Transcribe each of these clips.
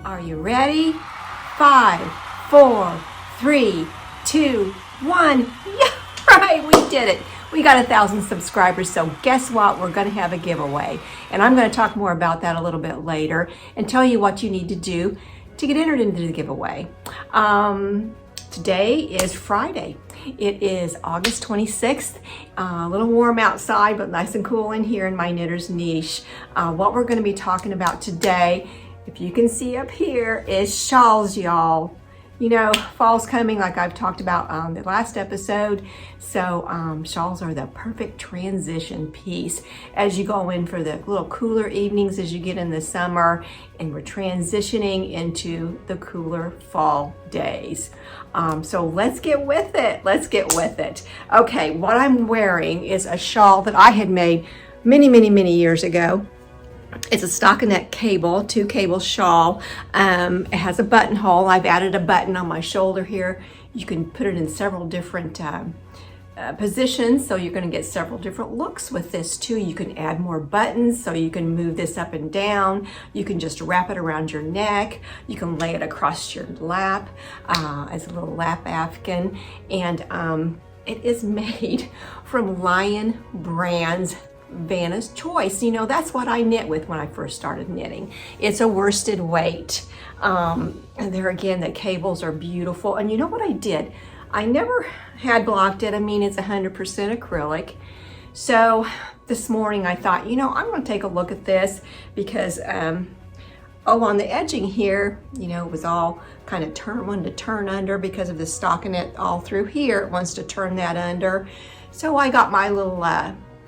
Are you ready? 5, 4, 3, 2, 1. Yeah, right, we did it. We got 1,000 subscribers, so guess what? We're gonna have a giveaway. And I'm gonna talk more about that a little bit later and tell you what you need to do to get entered into the giveaway. Today is Friday. It is August 26th. A little warm outside, but nice and cool in here in my knitter's niche. What we're gonna be talking about today, if you can see up here, is shawls, y'all. You know, fall's coming like I've talked about on the last episode. So shawls are the perfect transition piece as you go in for the little cooler evenings as you get in the summer and we're transitioning into the cooler fall days. So let's get with it. Let's get with it. Okay, what I'm wearing is a shawl that I had made many years ago. It's a stockinette cable, 2-cable shawl. It has a buttonhole. I've added a button on my shoulder here. You can put it in several different positions, so you're going to get several different looks with this too. You can add more buttons, so you can move this up and down. You can just wrap it around your neck. You can lay it across your lap as a little lap afghan. And it is made from Lion Brand's Vanna's Choice. You know, that's what I knit with when I first started knitting. It's a worsted weight. And there again, the cables are beautiful. And you know what I did? I never had blocked it. I mean, it's 100% acrylic. So this morning I thought, you know, I'm going to take a look at this because, on the edging here, you know, it was all kind of wanted to turn under because of the stockinette all through here. It wants to turn that under. So I got my little,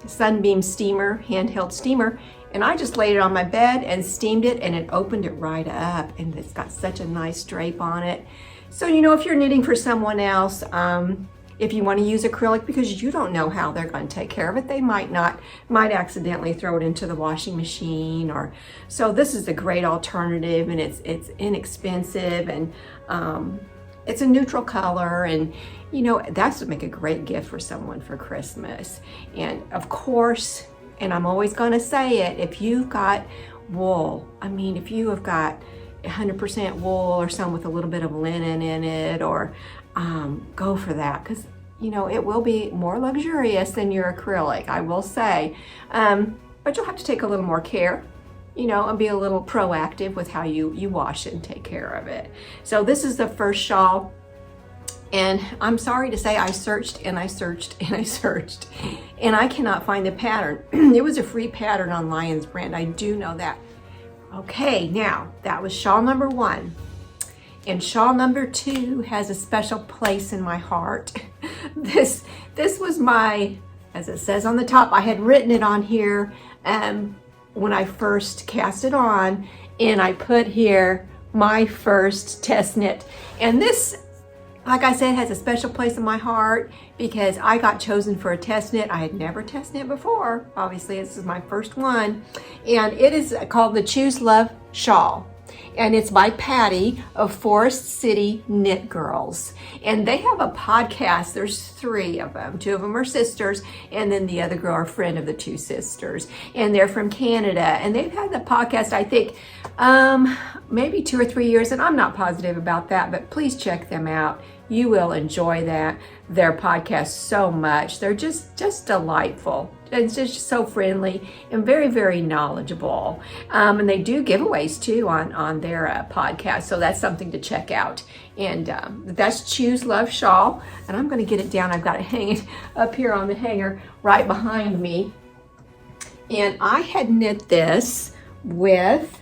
Sunbeam steamer, handheld steamer, and I just laid it on my bed and steamed it, and it opened it right up, and it's got such a nice drape on it. So, you know, if you're knitting for someone else, if you want to use acrylic because you don't know how they're going to take care of it, they might accidentally throw it into the washing machine, or so this is a great alternative, and it's inexpensive, and it's a neutral color, and you know, that's to make a great gift for someone for Christmas. And of course, and I'm always going to say it, if you've got wool, I mean, if you have got 100% wool or some with a little bit of linen in it, or go for that, because you know, it will be more luxurious than your acrylic, I will say. But you'll have to take a little more care, you know, and be a little proactive with how you wash it and take care of it. So this is the first shawl. And I'm sorry to say I searched and I searched and I searched and I cannot find the pattern. It was a free pattern on Lion's Brand. I do know that. Okay, now that was shawl number 1. And shawl number 2 has a special place in my heart. This was my, as it says on the top, I had written it on here when I first cast it on, and I put here my first test knit. And this, like I said, has a special place in my heart because I got chosen for a test knit. I had never test knit before. Obviously, this is my first one. And it is called the Choose Love Shawl. And it's by Patty of Forest City Knit Girls. And they have a podcast. There's 3 of them. 2 of them are sisters, and then the other girl are a friend of the 2 sisters. And they're from Canada. And they've had the podcast, I think, maybe 2 or 3 years, and I'm not positive about that, but please check them out. You will enjoy their podcast so much. They're just delightful. It's just so friendly and very knowledgeable. And they do giveaways too on their podcast, so that's something to check out. And that's Choose Love Shawl, and I'm going to get it down. I've got it hanging up here on the hanger right behind me. And I had knit this with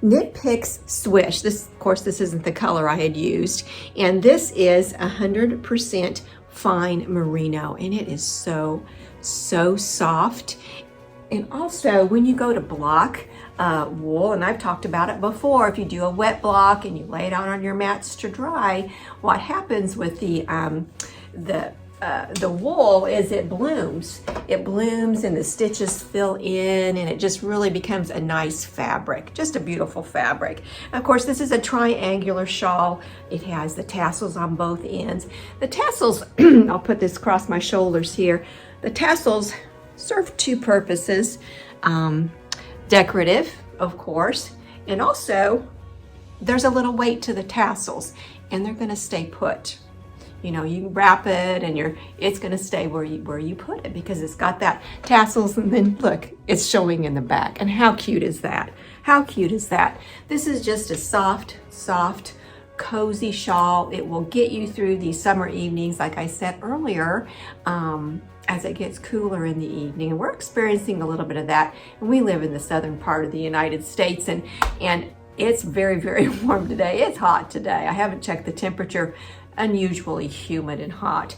Knit Picks Swish. This, of course, this isn't the color I had used. And this is 100% fine merino, and it is so soft. And also, when you go to block wool, and I've talked about it before, if you do a wet block and you lay it out on your mats to dry, what happens with the wool is it blooms. It blooms and the stitches fill in, and it just really becomes a nice fabric, just a beautiful fabric. Of course, this is a triangular shawl. It has the tassels on both ends. The tassels, I'll put this across my shoulders here. The tassels serve 2 purposes. decorative, of course, and also there's a little weight to the tassels, and they're gonna stay put. You know, you wrap it and it's gonna stay where you put it because it's got that tassels, and then look, it's showing in the back. And how cute is that? How cute is that? This is just a soft, cozy shawl. It will get you through these summer evenings, like I said earlier, as it gets cooler in the evening. And we're experiencing a little bit of that. And we live in the southern part of the United States, and it's very, very warm today. It's hot today. I haven't checked the temperature. Unusually humid and hot.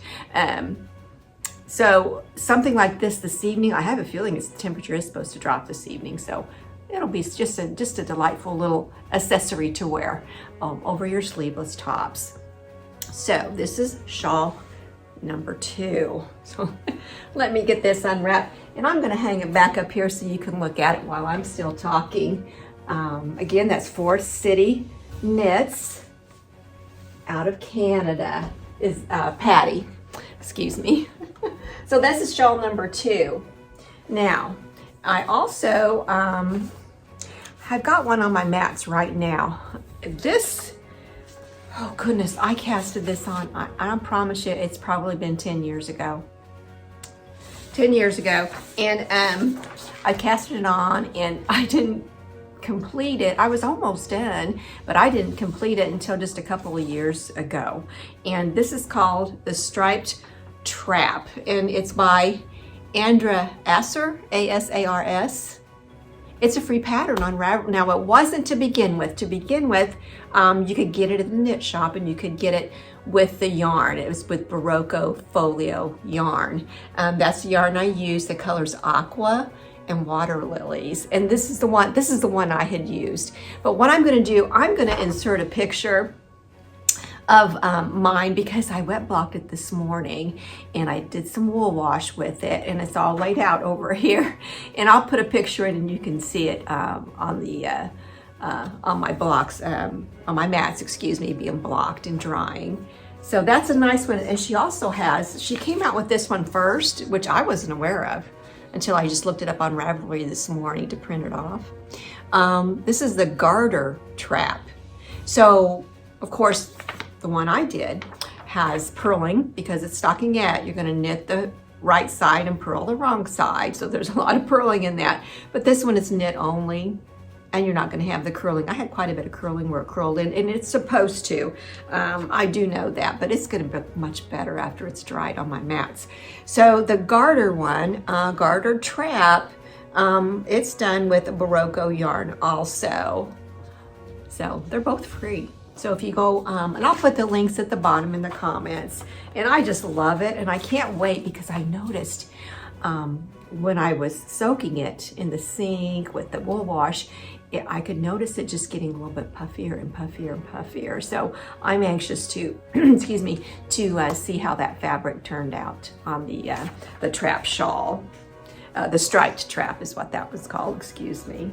So something like this evening, I have a feeling the temperature is supposed to drop this evening. So it'll be just a delightful little accessory to wear over your sleeveless tops. So this is shawl number 2. So let me get this unwrapped, and I'm gonna hang it back up here so you can look at it while I'm still talking. Again, that's Forest City Knits out of Canada, is Patty, excuse me. So this is shawl number 2. Now, I also have got one on my mats right now. This, oh goodness, I casted this on, I promise you, it's probably been 10 years ago. 10 years ago, and I casted it on, and I didn't complete it. I was almost done, but I didn't complete it until just a couple of years ago. And this is called the Striped Trap, and it's by Andra Asars, A-S-A-R-S. It's a free pattern on Ravelry. Now, it wasn't to begin with. To begin with, you could get it at the knit shop, and you could get it with the yarn. It was with Berroco Folio yarn. That's the yarn I used. The color's Aqua and Water Lilies, and this is the one I had used. But what I'm going to do, I'm going to insert a picture of mine because I wet blocked it this morning, and I did some wool wash with it, and it's all laid out over here, and I'll put a picture in and you can see it on my blocks, on my mats, excuse me, being blocked and drying. So that's a nice one. And she came out with this one first, which I wasn't aware of until I just looked it up on Ravelry this morning to print it off. This is the Garter Trap. So, of course, the one I did has purling because it's stockinette. You're gonna knit the right side and purl the wrong side. So there's a lot of purling in that. But this one is knit only, and you're not gonna have the curling. I had quite a bit of curling where it curled in, and it's supposed to. I do know that, but it's gonna be much better after it's dried on my mats. So the garter one, Garter Trap, it's done with Berroco yarn also. So they're both free. So if you go, and I'll put the links at the bottom in the comments. And I just love it, and I can't wait because I noticed when I was soaking it in the sink with the wool wash, I could notice it just getting a little bit puffier and puffier and puffier. So I'm anxious to, excuse me, to see how that fabric turned out on the trap shawl. The striped trap is what that was called, excuse me.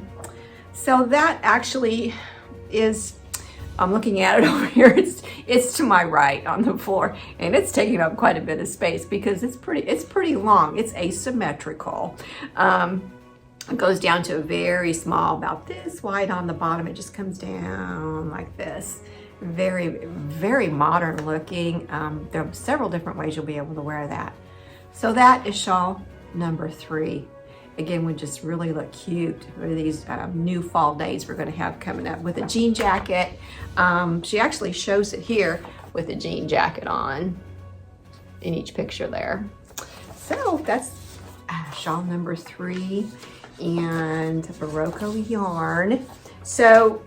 So that actually is, I'm looking at it over here, it's to my right on the floor, and it's taking up quite a bit of space because it's pretty long. It's asymmetrical. It goes down to a very small, about this wide on the bottom. It just comes down like this. Very, very modern looking. There are several different ways you'll be able to wear that. So that is shawl number 3. Again, would just really look cute for these new fall days we're gonna have coming up with a jean jacket. She actually shows it here with a jean jacket on in each picture there. So that's shawl number 3 and Berroco yarn. So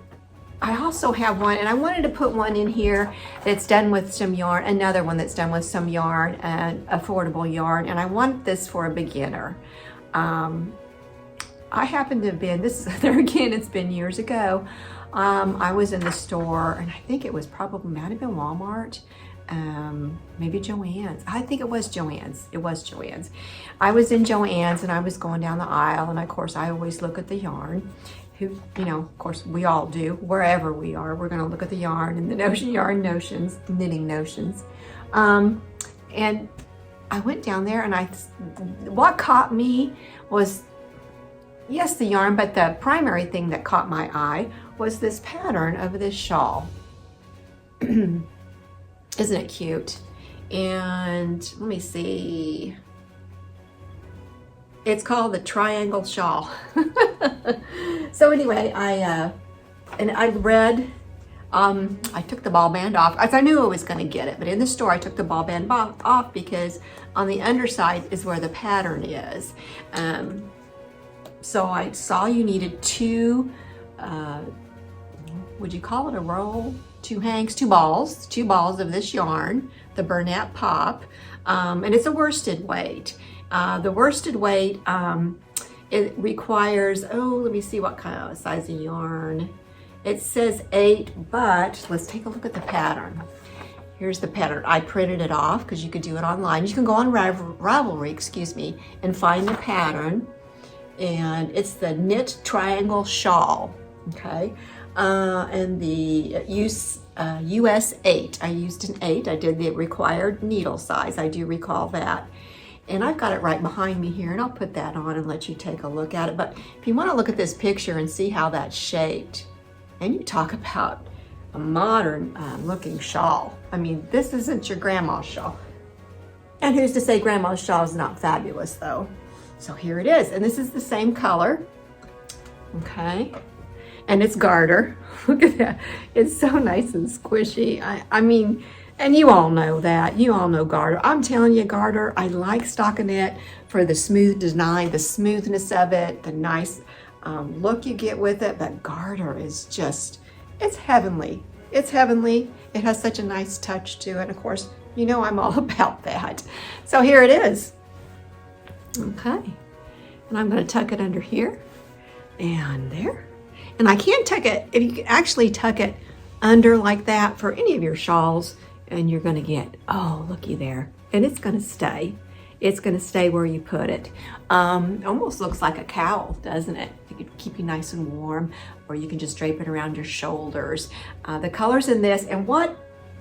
I also have one, and I wanted to put one in here that's done with some yarn, another one that's done with some yarn and affordable yarn, and I want this for a beginner. I happen to have been, this is there again, it's been years ago. I was in the store, and I think it was probably, might have been Walmart, maybe Joann's. I think it was Joann's. It was Joann's. I was in Joann's, and I was going down the aisle, and of course I always look at the yarn. Who, you know, of course we all do, wherever we are, we're gonna look at the yarn and the yarn notions, knitting notions. And I went down there, and what caught me was yes, the yarn, but the primary thing that caught my eye was this pattern of this shawl. Isn't it cute? And let me see. It's called the Triangle Shawl. So anyway, I read, I took the ball band off. I knew I was going to get it, but in the store I took the ball band off because on the underside is where the pattern is. So I saw you needed two, would you call it a roll? Two balls of this yarn, the Bernat Pop, and it's a worsted weight. The worsted weight, it requires, let me see what kind of size of yarn. It says 8, but let's take a look at the pattern. Here's the pattern. I printed it off because you could do it online. You can go on Ravelry, and find the pattern. And it's the Knit Triangle Shawl, okay? And the US 8. I used an 8. I did the required needle size. I do recall that. And I've got it right behind me here, and I'll put that on and let you take a look at it. But if you want to look at this picture and see how that's shaped, and you talk about a modern looking shawl. I mean, this isn't your grandma's shawl. And who's to say grandma's shawl is not fabulous though? So here it is, and this is the same color, okay? And it's garter. Look at that. It's so nice and squishy. I mean, and you all know that. You all know garter. I'm telling you, garter, I like stockinette for the smooth design, the smoothness of it, the nice look you get with it. But garter is just, it's heavenly. It's heavenly. It has such a nice touch to it. And of course, you know I'm all about that. So here it is. Okay. And I'm going to tuck it under here and there. And I can tuck it, if you can actually tuck it under like that for any of your shawls, and you're going to get, oh, looky there. And it's going to stay. It's going to stay where you put it. Almost looks like a cowl, doesn't it? It could keep you nice and warm, or you can just drape it around your shoulders. The colors in this, and what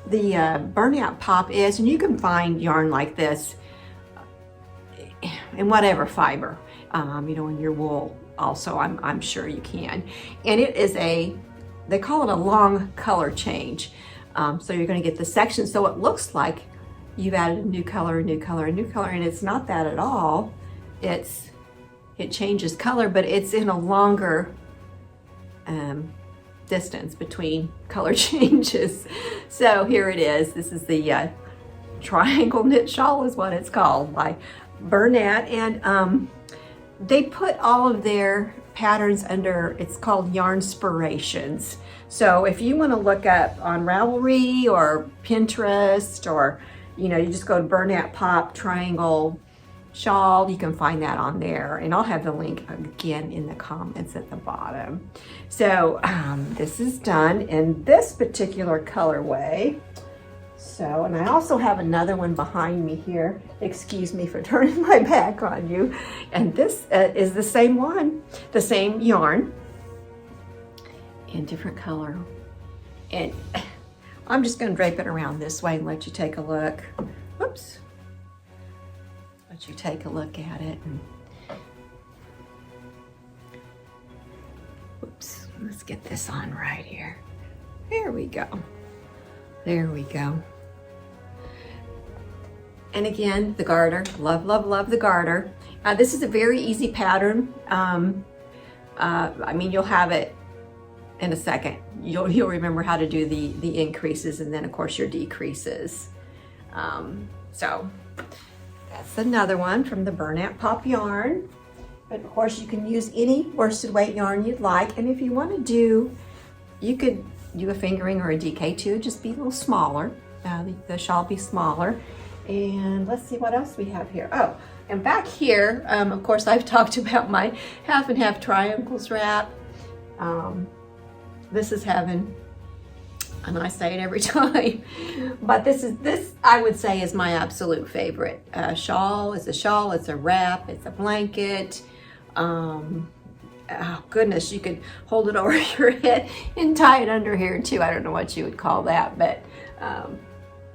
the Bernat Pop is, and you can find yarn like this in whatever fiber, you know, in your wool also, I'm sure you can. And it is they call it a long color change. So you're going to get the section, so it looks like you've added a new color, a new color, a new color, and it's not that at all. It changes color, but it's in a longer distance between color changes. So here it is. This is the Triangle Knit Shawl is what it's called by Bernat, and they put all of their patterns under, it's called Yarnspirations. So if you want to look up on Ravelry or Pinterest, or you know, you just go to Bernat Pop Triangle Shawl, you can find that on there, and I'll have the link again in the comments at the bottom. So this is done in this particular colorway. So, and I also have another one behind me here. Excuse me for turning my back on you. And this is the same one, the same yarn in different color. And I'm just going to drape it around this way and let you take a look. Whoops. Let you take a look at it. And whoops. Let's get this on right here. There we go. There we go. And again, the garter, love, love, love the garter. This is a very easy pattern. I mean, you'll have it in a second. You'll remember how to do the increases, and then of course your decreases. So that's another one from the Bernat Pop yarn. But of course you can use any worsted weight yarn you'd like. And if you want to do, you could do a fingering or a DK2, just be a little smaller. The shawl be smaller. And let's see what else we have here. Oh, and back here, of course, I've talked about my half and half triangles wrap. This is heaven, and I say it every time. But this I would say is my absolute favorite. Shawl is a shawl. It's a wrap. It's a blanket. Oh goodness, you could hold it over your head and tie it under here too. I don't know what you would call that, but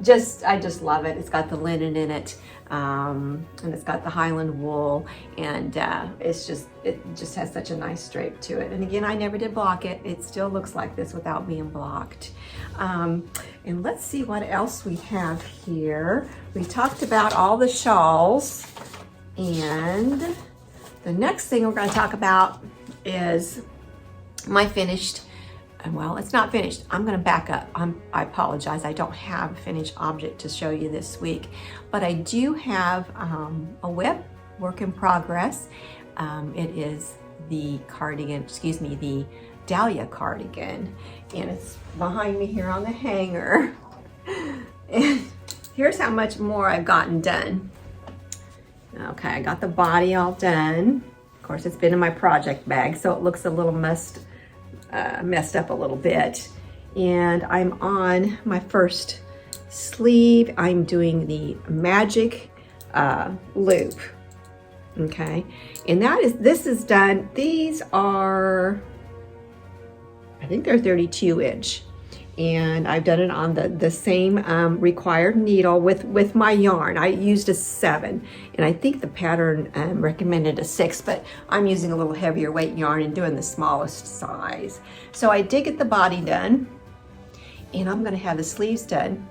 I just love it. It's got the linen in it, and it's got the Highland wool, and it just has such a nice drape to it. And again, I never did block it. It still looks like this without being blocked. And let's see what else we have here. We talked about all the shawls, and the next thing we're going to talk about is my finished. Well, it's not finished. I'm going to back up. I apologize. I don't have a finished object to show you this week, but I do have a WIP, work in progress. It is the cardigan, excuse me, the Dahlia cardigan, and it's behind me here on the hanger. And here's how much more I've gotten done. Okay, I got the body all done. Of course, it's been in my project bag, so it looks a little messed up a little bit. And I'm on my first sleeve. I'm doing the magic loop. Okay, and this is done. These are, I think they're 32 inch. And I've done it on the same required needle with my yarn. I used a 7, and I think the pattern recommended a 6, but I'm using a little heavier weight yarn and doing the smallest size. So I did get the body done, and I'm gonna have the sleeves done.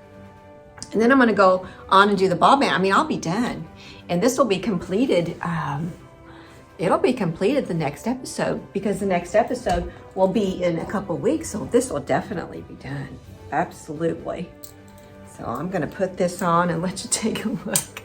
And then I'm gonna go on and do the ball band. I mean, I'll be done. And this will be completed, it'll be completed the next episode, because the next episode will be in a couple weeks, so this will definitely be done. Absolutely. So I'm gonna put this on and let you take a look.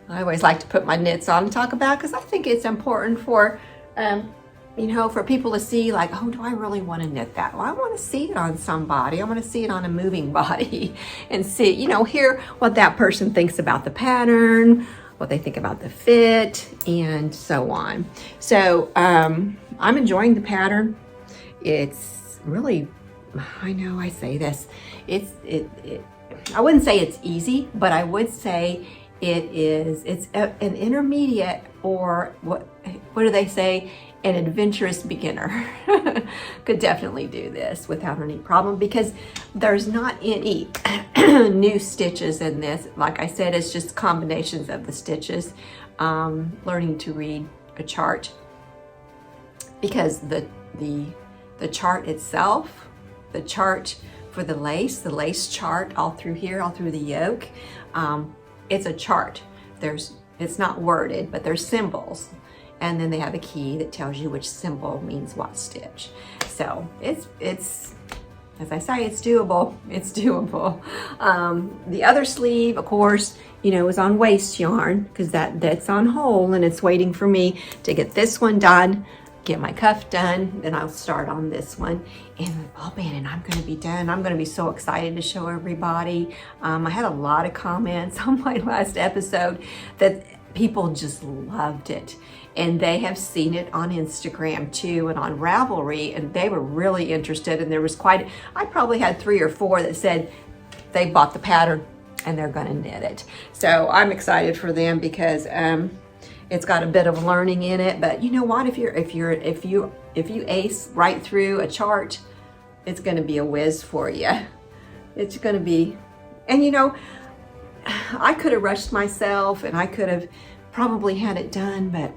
I always like to put my knits on and talk about, because I think it's important for, you know, for people to see, like, oh, do I really want to knit that? Well, I want to see it on somebody. I want to see it on a moving body and see, you know, hear what that person thinks about the pattern, what they think about the fit, and so on. So I'm enjoying the pattern. It's really, I know I say this, I wouldn't say it's easy, but I would say it's an intermediate, or what do they say? An adventurous beginner could definitely do this without any problem, because there's not any new stitches in this. Like I said, it's just combinations of the stitches, learning to read a chart, because the chart itself, the chart for the lace chart all through here, all through the yoke, it's a chart. It's not worded, but there's symbols. And then they have a key that tells you which symbol means what stitch. So it's as I say, it's doable. It's doable. The other sleeve, of course, you know, is on waste yarn, because that's on whole, and it's waiting for me to get this one done, get my cuff done, then I'll start on this one. And oh man, and I'm going to be done. I'm going to be so excited to show everybody. I had a lot of comments on my last episode that people just loved it, and they have seen it on Instagram too, and on Ravelry, and they were really interested. And there was I probably had 3 or 4 that said they bought the pattern and they're going to knit it. So I'm excited for them, because it's got a bit of learning in it. But you know what? If you ace right through a chart, it's going to be a whiz for you. It's going to be, and you know, I could have rushed myself, and I could have probably had it done, but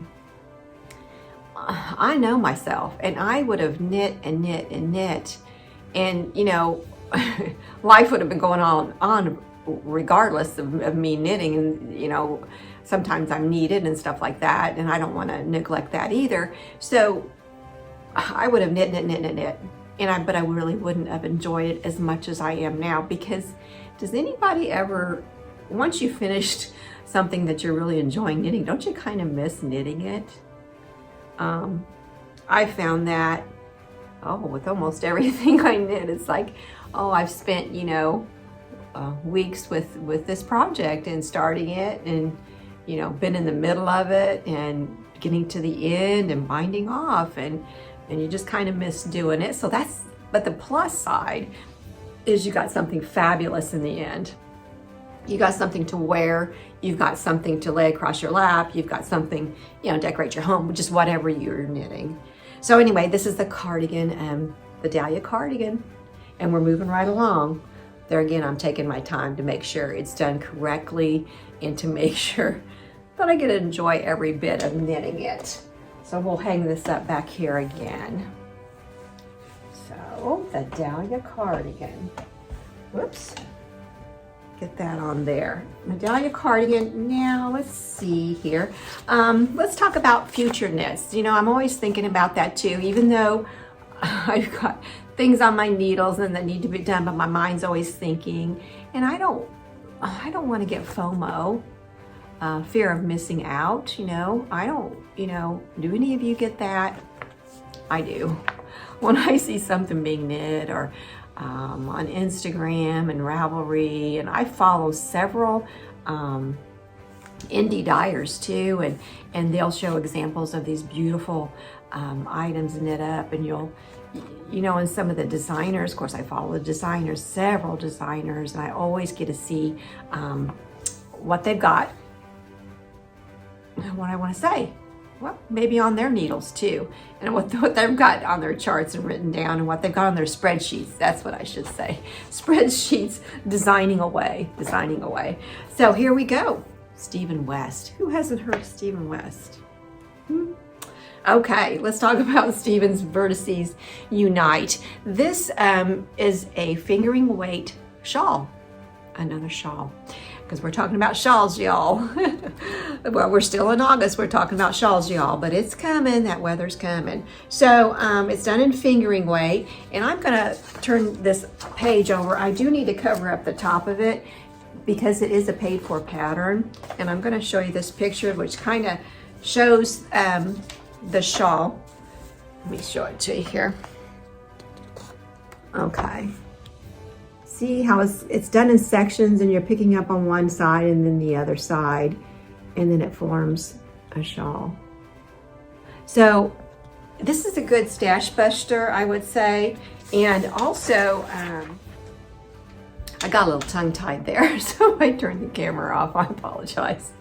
I know myself, and I would have knit and knit and knit, and you know, life would have been going on regardless of me knitting. And you know, sometimes I'm needed and stuff like that, and I don't want to neglect that either. So I would have knit, but I really wouldn't have enjoyed it as much as I am now. Because does anybody ever, once you finished something that you're really enjoying knitting, don't you kind of miss knitting it? I found that, with almost everything I knit, it's like, I've spent, you know, weeks with this project and starting it, and, you know, been in the middle of it and getting to the end and binding off, and you just kind of miss doing it. So but the plus side is you got something fabulous in the end. You got something to wear, you've got something to lay across your lap, you've got something, you know, decorate your home, just whatever you're knitting. So anyway, this is the cardigan, the Dahlia cardigan, and we're moving right along. there again, I'm taking my time to make sure it's done correctly and to make sure that I get to enjoy every bit of knitting it. So we'll hang this up back here again. So the Dahlia Cardigan. Whoops. Get that on there. The Dahlia Cardigan. Now let's see here. Let's talk about future knits. You know, I'm always thinking about that too, even though I've got things on my needles and that need to be done, but my mind's always thinking, and I don't want to get FOMO, fear of missing out. You know, I don't, you know, do any of you get that? I do. When I see something being knit or on Instagram and Ravelry, and I follow several indie dyers too, and they'll show examples of these beautiful items knit up, and you know, and some of the designers, of course I follow the designers, several designers, and I always get to see what they've got, what I want to say, well, maybe on their needles too, and what they've got on their charts and written down, and what they've got on their spreadsheets. That's what I should say. Spreadsheets, designing away. So here we go. Stephen West. Who hasn't heard of Stephen West? Okay, let's talk about Stephen's Vertices Unite. This is a fingering weight shawl. Another shawl. Because we're talking about shawls, y'all. Well, we're still in August. We're talking about shawls, y'all, but it's coming. That weather's coming. So it's done in fingering weight, and I'm gonna turn this page over. I do need to cover up the top of it because it is a paid for pattern, and I'm gonna show you this picture, which kind of shows the shawl. Let me show it to you here. Okay. See how it's done in sections, and you're picking up on one side and then the other side, and then it forms a shawl. So this is a good stash buster, I would say. And also, I got a little tongue-tied there, so I turned the camera off. I apologize.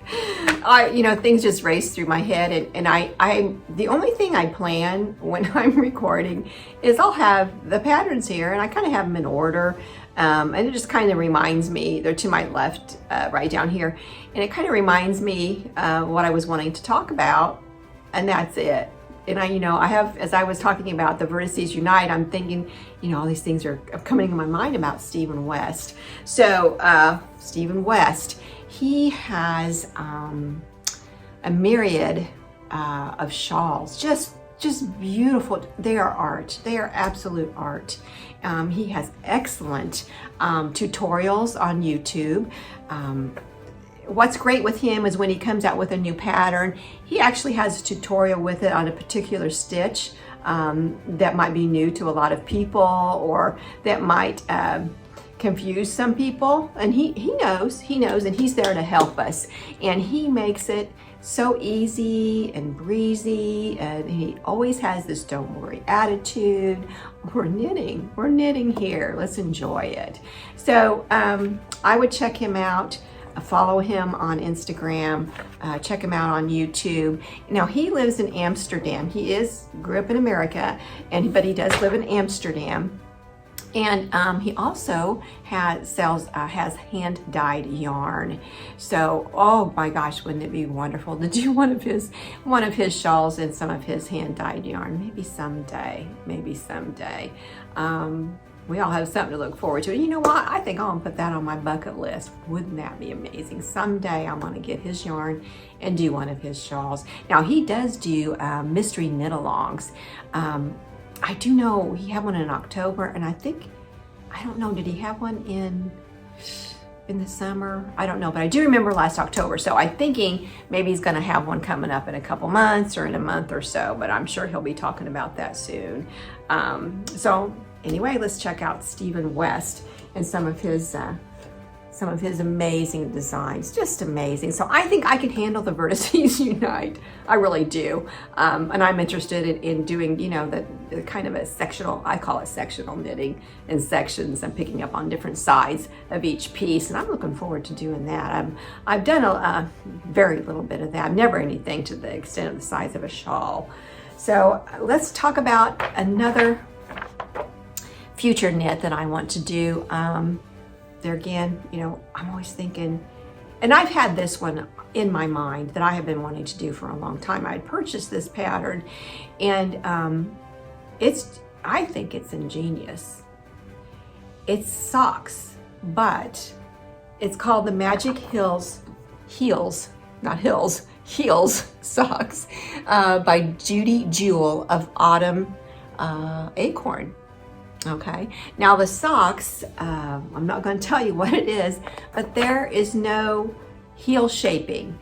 You know, things just race through my head, and I the only thing I plan when I'm recording is I'll have the patterns here, and I kind of have them in order. And it just kind of reminds me, they're to my left, right down here, and it kind of reminds me what I was wanting to talk about, and that's it. And I have, as I was talking about the Vertices Unite, I'm thinking, all these things are coming in my mind about Stephen West. So Stephen West, he has a myriad of shawls, just beautiful. They are art. They are absolute art. He has excellent tutorials on YouTube. What's great with him is when he comes out with a new pattern, he actually has a tutorial with it on a particular stitch that might be new to a lot of people, or that might confuse some people. And he knows, and he's there to help us. And he makes it so easy and breezy, and he always has this don't worry attitude. We're knitting here, let's enjoy it. So I would check him out, follow him on Instagram, check him out on YouTube. Now he lives in Amsterdam. He grew up in America, but he does live in Amsterdam. And he also has hand-dyed yarn. So, oh my gosh, wouldn't it be wonderful to do one of his shawls in some of his hand-dyed yarn? Maybe someday. We all have something to look forward to. And you know what? I think I'll put that on my bucket list. Wouldn't that be amazing? Someday I want to get his yarn and do one of his shawls. Now he does do mystery knit-alongs. I do know he had one in October, and I don't know, did he have one in the summer? I don't know, but I do remember last October. So I'm thinking maybe he's gonna have one coming up in a couple months or in a month or so, but I'm sure he'll be talking about that soon. So anyway, let's check out Stephen West and some of his amazing designs, just amazing. So I think I can handle the Vertices Unite. I really do. And I'm interested in doing, the kind of a sectional, I call it sectional knitting in sections. I'm picking up on different sides of each piece, and I'm looking forward to doing that. I've done a very little bit of that. Never anything to the extent of the size of a shawl. So let's talk about another future knit that I want to do. there again, you know, I'm always thinking, and I've had this one in my mind that I have been wanting to do for a long time. I had purchased this pattern, and I think it's ingenious. It's socks, but it's called the Magic Heels socks by Judy Jewel of Autumn Acorn. Okay, now the socks, I'm not going to tell you what it is, but there is no heel shaping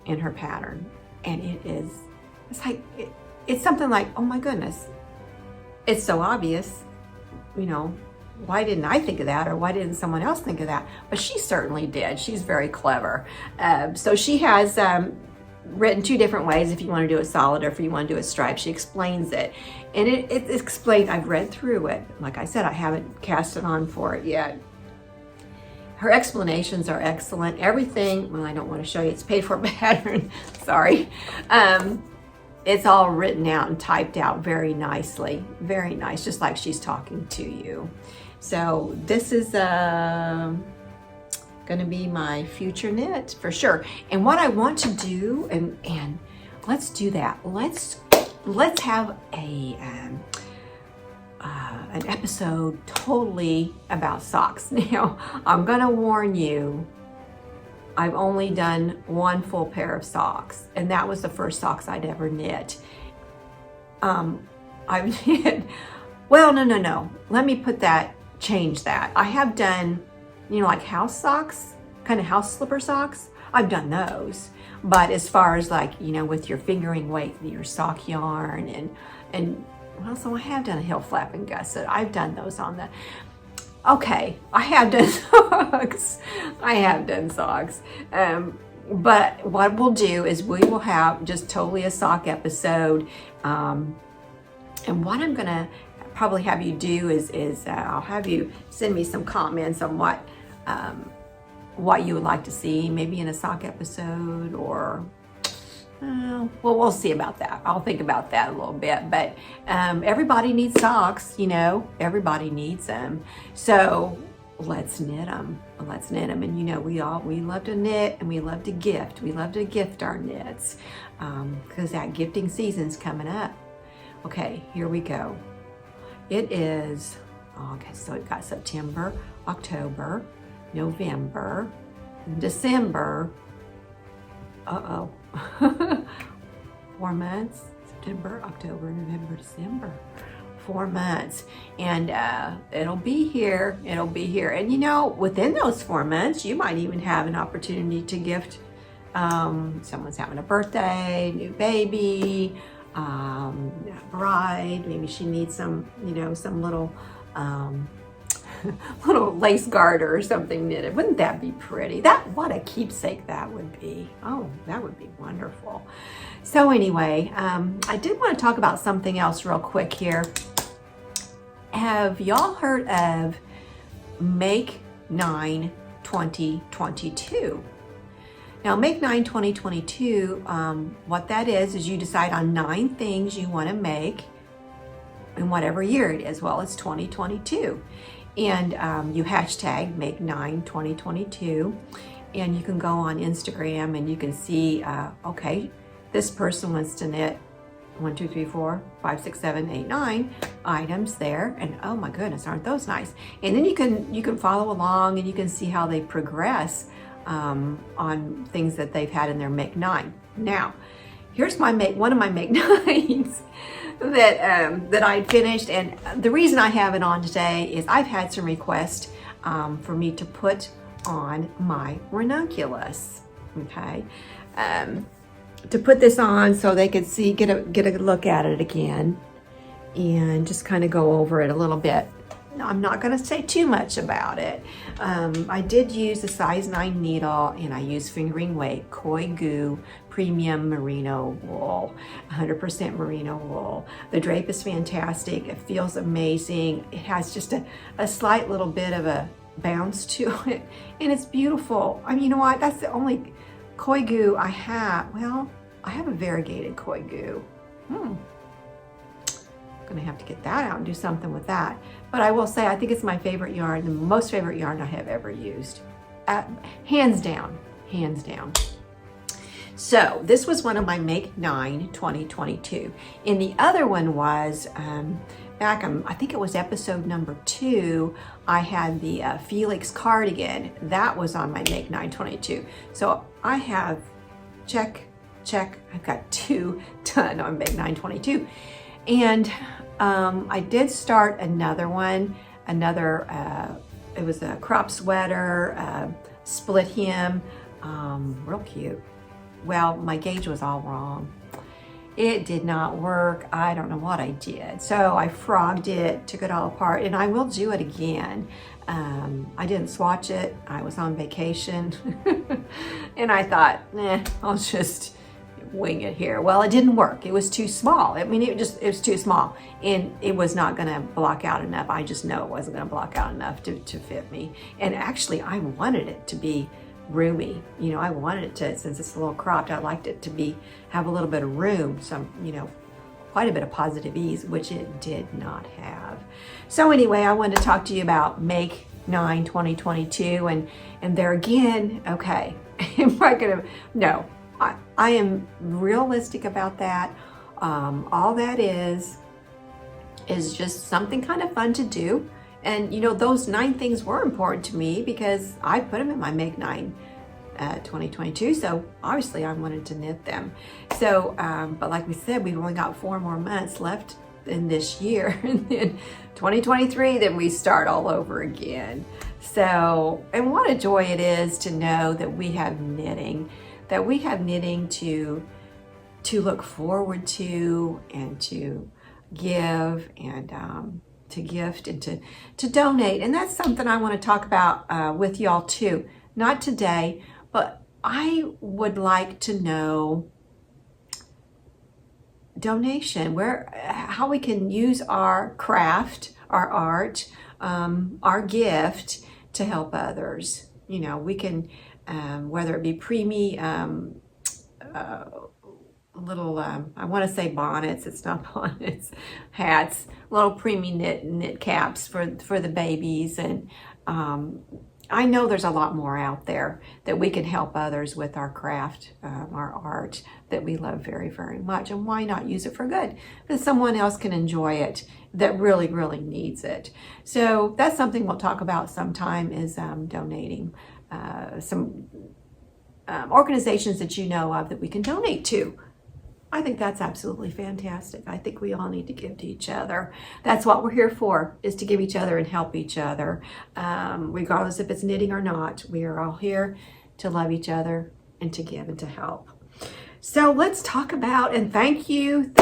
in her pattern, and it's something like, oh my goodness, it's so obvious, you know, why didn't I think of that, or why didn't someone else think of that? But she certainly did. She's very clever. So she has written 2 different ways, if you want to do it solid or if you want to do it striped. She explains it, and it explained, I've read through it. Like I said, I haven't cast it on for it yet. Her explanations are excellent. Everything, well, I don't want to show you, it's paid for pattern, sorry. It's all written out and typed out very nicely, very nice, just like she's talking to you. So this is gonna be my future knit for sure. And what I want to do, and let's do that. Let's have an episode totally about socks. Now, I'm gonna warn you, I've only done 1 full pair of socks, and that was the first socks I'd ever knit. I've knit, well, no. Let me change that. I have done, you know, like house socks, kind of house slipper socks. I've done those. But as far as like, you know, with your fingering weight, your sock yarn, and well, so I have done a heel flap and gusset. I've done those on the, okay, I have done socks. I have done socks. But what we'll do is we will have just totally a sock episode. And what I'm gonna probably have you do is I'll have you send me some comments on what you would like to see, maybe in a sock episode, or well, we'll see about that. I'll think about that a little bit. But everybody needs socks, you know, everybody needs them. So let's knit them. Let's knit them. And you know, we love to knit, and we love to gift. We love to gift our knits because that gifting season's coming up. Okay, here we go. It is August, so we've got September, October, November, December. 4 months, September, October, November, December. 4 months, and it'll be here. And you know, within those 4 months, you might even have an opportunity to gift someone's having a birthday, new baby, bride. Maybe she needs some, you know, some little little lace garter or something knitted. Wouldn't that be pretty? What a keepsake that would be. Oh, that would be wonderful. So anyway, I did want to talk about something else real quick here. Have y'all heard of Make 9 2022? Now, Make 9 2022, what that is you decide on 9 things you want to make in whatever year it is. Well, it's 2022. And you hashtag Make 9 2022. And you can go on Instagram and you can see, okay, this person wants to knit 1, 2, 3, 4, 5, 6, 7, 8, 9 items there. And oh my goodness, aren't those nice? And then you can follow along and you can see how they progress on things that they've had in their Make 9. Now, here's one of my Make 9s that I finished, and the reason I have it on today is I've had some requests for me to put on my Ranunculus. Okay, to put this on so they could see, get a look at it again, and just kind of go over it a little bit. I'm not going to say too much about it. I did use a size 9 needle, and I used fingering weight Koigu premium merino wool, 100% merino wool. The drape is fantastic. It feels amazing. It has just a slight little bit of a bounce to it, and it's beautiful. I mean, you know what? That's the only Koigu I have. Well, I have a variegated Koigu. I'm gonna have to get that out and do something with that. But I will say, I think it's my favorite yarn, the most favorite yarn I have ever used. Hands down, hands down. So this was one of my Make 9 2022. And the other one was, back, I think it was episode number 2, I had the Felix cardigan. That was on my Make 9 22. So I have, check, I've got 2 done on Make 9 22. And I did start another one, it was a crop sweater, split hem, real cute. Well, my gauge was all wrong. It did not work. I don't know what I did. So I frogged it, took it all apart, and I will do it again. I didn't swatch it. I was on vacation. And I thought, I'll just wing it here. Well, it didn't work. It was too small. I mean, it was too small, and it was not gonna block out enough. I just know it wasn't gonna block out enough to fit me. And actually, I wanted it to be roomy. You know, I wanted it to, since it's a little cropped, I liked it to have a little bit of room, some, you know, quite a bit of positive ease, which it did not have. So anyway, I wanted to talk to you about Make 9 2022, and there again, okay, am I gonna, no, I am realistic about that. All that is just something kind of fun to do. And you know, those 9 things were important to me because I put them in my Make 9 2022. So obviously I wanted to knit them. So, but like we said, we've only got 4 more months left in this year. And then 2023, then we start all over again. So, and what a joy it is to know that we have knitting, to look forward to, and to give, and to gift, and to donate. And that's something I want to talk about with y'all too. Not today, but I would like to know donation, how we can use our craft, our art, our gift to help others. You know, we can, whether it be preemie, little, I want to say bonnets, it's not bonnets, hats, little preemie knit caps for the babies. And I know there's a lot more out there that we can help others with our craft, our art that we love very, very much. And why not use it for good? Because someone else can enjoy it that really, really needs it. So that's something we'll talk about sometime, is donating. Some organizations that you know of that we can donate to. I think that's absolutely fantastic. I think we all need to give to each other. That's what we're here for, is to give each other and help each other. Regardless if it's knitting or not, we are all here to love each other and to give and to help. So let's talk about, and thank you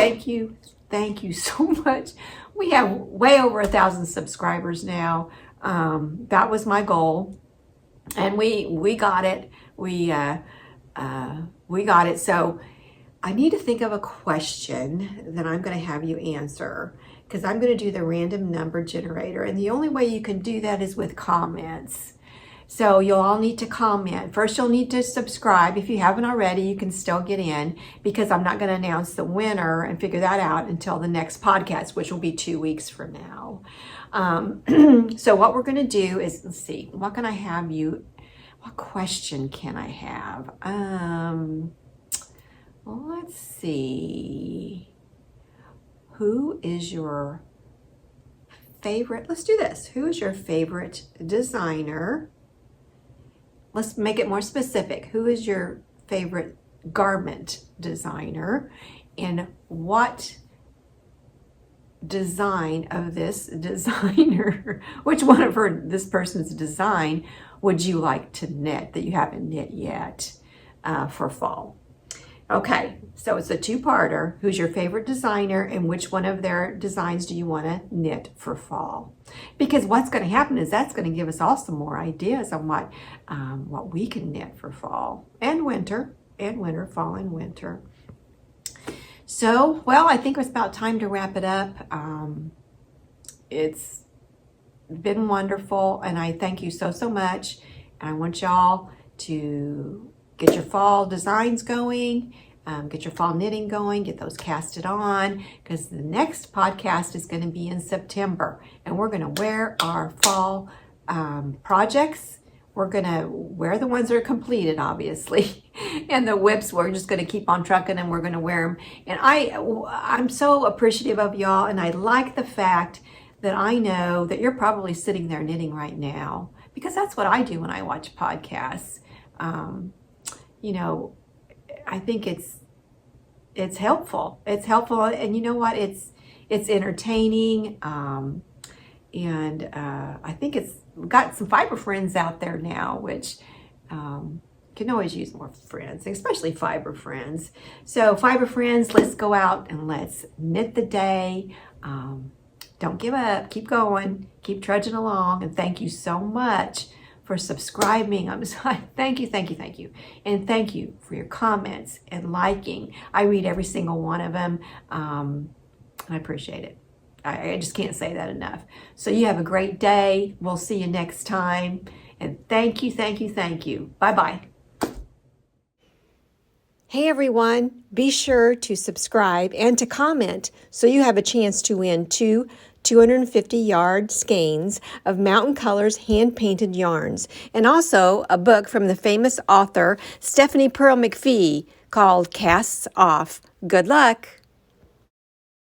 so much. We have way over 1,000 subscribers now. That was my goal, and we got it. We got it. So I need to think of a question that I'm going to have you answer, because I'm going to do the random number generator. And the only way you can do that is with comments. So you'll all need to comment. First, you'll need to subscribe. If you haven't already, you can still get in, because I'm not going to announce the winner and figure that out until the next podcast, which will be 2 weeks from now. So what we're going to do is, let's see, what can I have you, what question can I have? Let's see. Who is your favorite? Let's do this. Who is your favorite designer? Let's make it more specific. Who is your favorite garment designer? And what design of this designer, which one of this person's design would you like to knit that you haven't knit yet for fall? Okay, so it's a 2-parter. Who's your favorite designer, and which one of their designs do you want to knit for fall? Because what's going to happen is that's going to give us all some more ideas on what we can knit for fall and winter, fall and winter. So, well, I think it's about time to wrap it up. It's been wonderful, and I thank you so much. And I want y'all to get your fall designs going. get your fall knitting going, get those casted on, because the next podcast is going to be in September, and we're going to wear our fall projects. We're going to wear the ones that are completed, obviously, and the whips, we're just going to keep on trucking and we're going to wear them. And I'm so appreciative of y'all, and I like the fact that I know that you're probably sitting there knitting right now, because that's what I do when I watch podcasts. You know, I think it's helpful. It's helpful, and you know what? It's entertaining, and I think it's got some fiber friends out there now, which can always use more friends, especially fiber friends. So fiber friends, let's go out and let's knit the day. Don't give up. Keep going. Keep trudging along. And thank you so much for subscribing. I'm sorry. Thank you. And thank you for your comments and liking. I read every single one of them. And I appreciate it. I just can't say that enough. So you have a great day. We'll see you next time. And thank you. Bye-bye. Hey everyone, be sure to subscribe and to comment so you have a chance to win 250-yard skeins of Mountain Colors hand-painted yarns, and also a book from the famous author Stephanie Purl McPhee called Casts Off. Good luck!